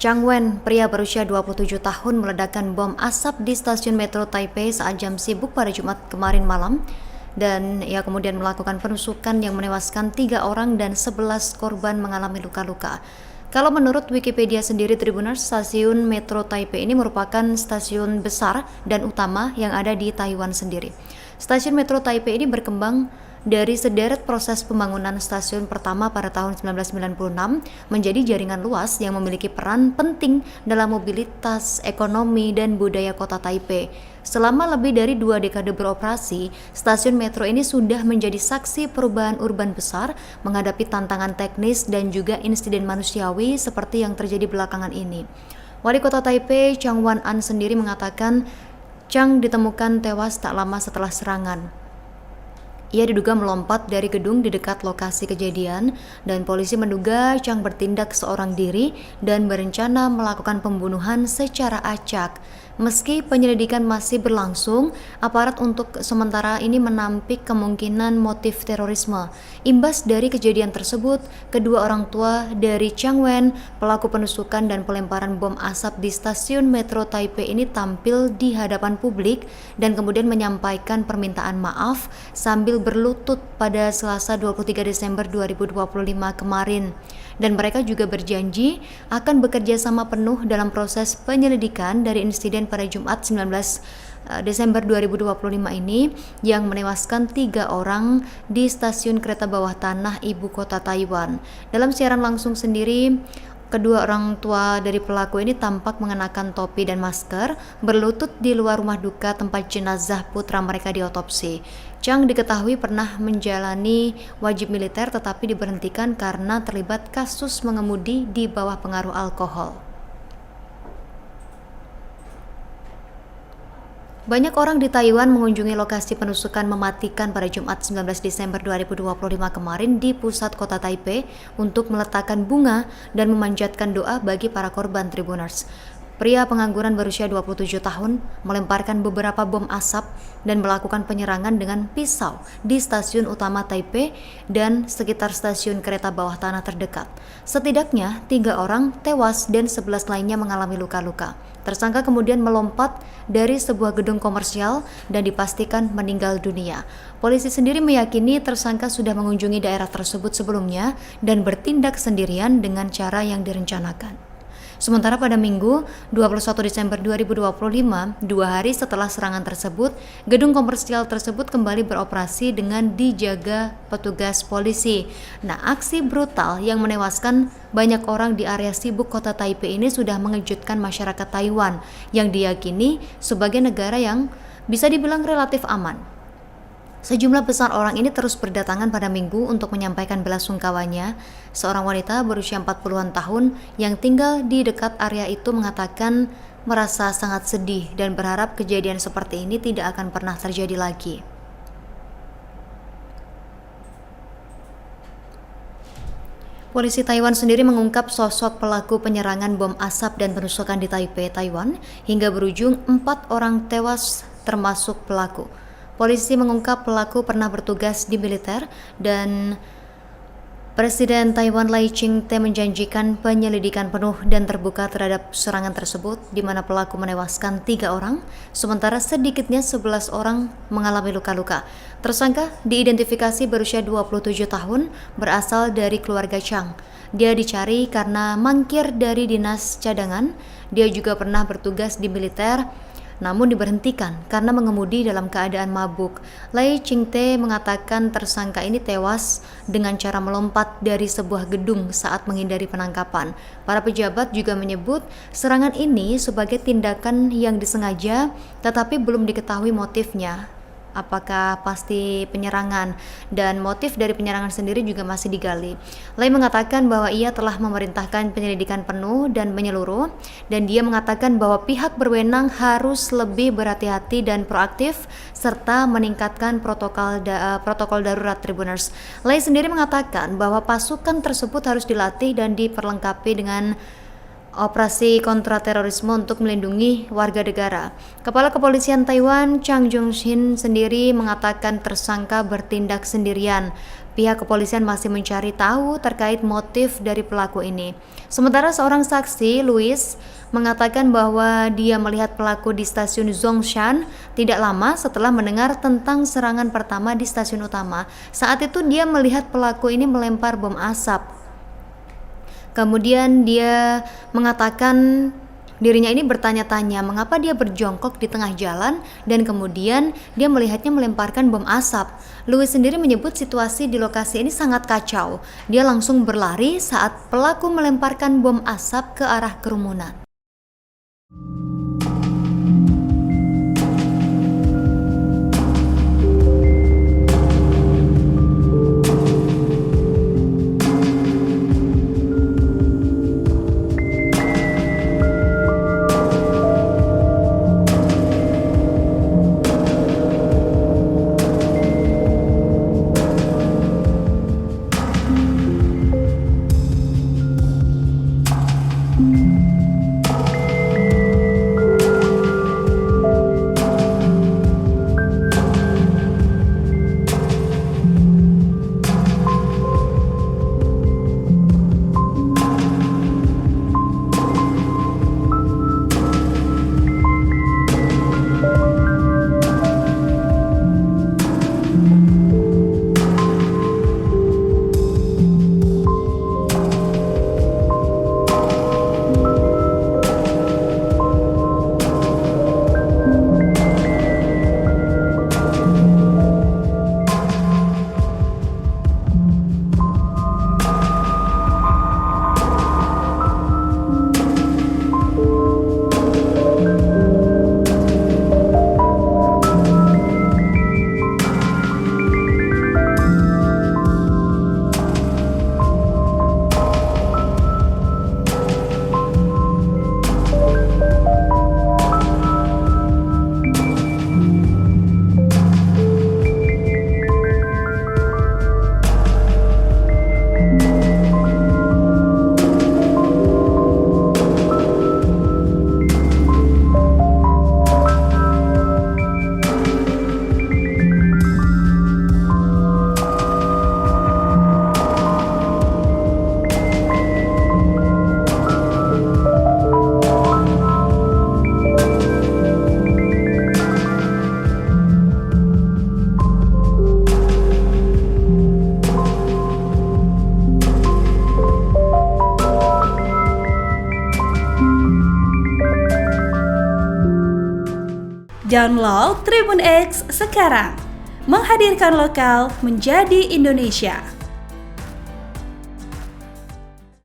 Chang Wen, pria berusia 27 tahun meledakkan bom asap di stasiun metro Taipei saat jam sibuk pada Jumat kemarin malam. Dan ia kemudian melakukan penusukan yang menewaskan 3 orang dan 11 korban mengalami luka-luka. Kalau menurut Wikipedia sendiri, Tribuners, stasiun metro Taipei ini merupakan stasiun besar dan utama yang ada di Taiwan sendiri. Stasiun metro Taipei ini berkembang dari sederet proses pembangunan stasiun pertama pada tahun 1996 menjadi jaringan luas yang memiliki peran penting dalam mobilitas ekonomi dan budaya kota Taipei. Selama lebih dari 2 dekade beroperasi, stasiun metro ini sudah menjadi saksi perubahan urban besar menghadapi tantangan teknis dan juga insiden manusiawi seperti yang terjadi belakangan ini. Wali kota Taipei, Chang Wan-an sendiri mengatakan Chang ditemukan tewas tak lama setelah serangan. Ia diduga melompat dari gedung di dekat lokasi kejadian dan polisi menduga Chang bertindak seorang diri dan berencana melakukan pembunuhan secara acak. Meski penyelidikan masih berlangsung, aparat untuk sementara ini menampik kemungkinan motif terorisme. Imbas dari kejadian tersebut, kedua orang tua dari Chang Wen, pelaku penusukan dan pelemparan bom asap di stasiun metro Taipei ini tampil di hadapan publik dan kemudian menyampaikan permintaan maaf sambil berlutut pada Selasa 23 Desember 2025 kemarin. Dan mereka juga berjanji akan bekerja sama penuh dalam proses penyelidikan dari insiden pada Jumat 19 Desember 2025 ini yang menewaskan 3 orang di stasiun kereta bawah tanah ibu kota Taiwan. Dalam siaran langsung sendiri, kedua orang tua dari pelaku ini tampak mengenakan topi dan masker, berlutut di luar rumah duka tempat jenazah putra mereka diotopsi. Chang diketahui pernah menjalani wajib militer tetapi diberhentikan karena terlibat kasus mengemudi di bawah pengaruh alkohol. Banyak orang di Taiwan mengunjungi lokasi penusukan mematikan pada Jumat 19 Desember 2025 kemarin di pusat kota Taipei untuk meletakkan bunga dan memanjatkan doa bagi para korban Tribuners. Pria pengangguran berusia 27 tahun melemparkan beberapa bom asap dan melakukan penyerangan dengan pisau di stasiun utama Taipei dan sekitar stasiun kereta bawah tanah terdekat. Setidaknya 3 orang tewas dan 11 lainnya mengalami luka-luka. Tersangka kemudian melompat dari sebuah gedung komersial dan dipastikan meninggal dunia. Polisi sendiri meyakini tersangka sudah mengunjungi daerah tersebut sebelumnya dan bertindak sendirian dengan cara yang direncanakan. Sementara pada Minggu 21 Desember 2025, 2 hari setelah serangan tersebut, gedung komersial tersebut kembali beroperasi dengan dijaga petugas polisi. Nah, aksi brutal yang menewaskan banyak orang di area sibuk kota Taipei ini sudah mengejutkan masyarakat Taiwan yang diyakini sebagai negara yang bisa dibilang relatif aman. Sejumlah besar orang ini terus berdatangan pada Minggu untuk menyampaikan belasungkawanya. Seorang wanita berusia 40-an tahun yang tinggal di dekat area itu mengatakan merasa sangat sedih dan berharap kejadian seperti ini tidak akan pernah terjadi lagi. Polisi Taiwan sendiri mengungkap sosok pelaku penyerangan bom asap dan penusukan di Taipei, Taiwan, hingga berujung 4 orang tewas termasuk pelaku. Polisi mengungkap pelaku pernah bertugas di militer dan Presiden Taiwan Lai Ching-te menjanjikan penyelidikan penuh dan terbuka terhadap serangan tersebut di mana pelaku menewaskan 3 orang, sementara sedikitnya 11 orang mengalami luka-luka. Tersangka diidentifikasi berusia 27 tahun, berasal dari keluarga Chang. Dia dicari karena mangkir dari dinas cadangan. Dia juga pernah bertugas di militer, namun diberhentikan karena mengemudi dalam keadaan mabuk. Lai Ching-te mengatakan tersangka ini tewas dengan cara melompat dari sebuah gedung saat menghindari penangkapan. Para pejabat juga menyebut serangan ini sebagai tindakan yang disengaja, tetapi belum diketahui motifnya. Apakah pasti penyerangan, dan motif dari penyerangan sendiri juga masih digali. Lai mengatakan bahwa ia telah memerintahkan penyelidikan penuh dan menyeluruh, dan dia mengatakan bahwa pihak berwenang harus lebih berhati-hati dan proaktif serta meningkatkan protokol darurat Tribuners. Lai sendiri mengatakan bahwa pasukan tersebut harus dilatih dan diperlengkapi dengan operasi kontraterorisme untuk melindungi warga negara. Kepala Kepolisian Taiwan, Chang Jung-shin, sendiri mengatakan tersangka bertindak sendirian. Pihak kepolisian masih mencari tahu terkait motif dari pelaku ini. Sementara seorang saksi, Louis, mengatakan bahwa dia melihat pelaku di stasiun Zhongshan tidak lama setelah mendengar tentang serangan pertama di stasiun utama. Saat itu dia melihat pelaku ini melempar bom asap. Kemudian dia mengatakan dirinya ini bertanya-tanya mengapa dia berjongkok di tengah jalan dan kemudian dia melihatnya melemparkan bom asap. Louis sendiri menyebut situasi di lokasi ini sangat kacau. Dia langsung berlari saat pelaku melemparkan bom asap ke arah kerumunan. Download Tribun X sekarang, menghadirkan lokal menjadi Indonesia.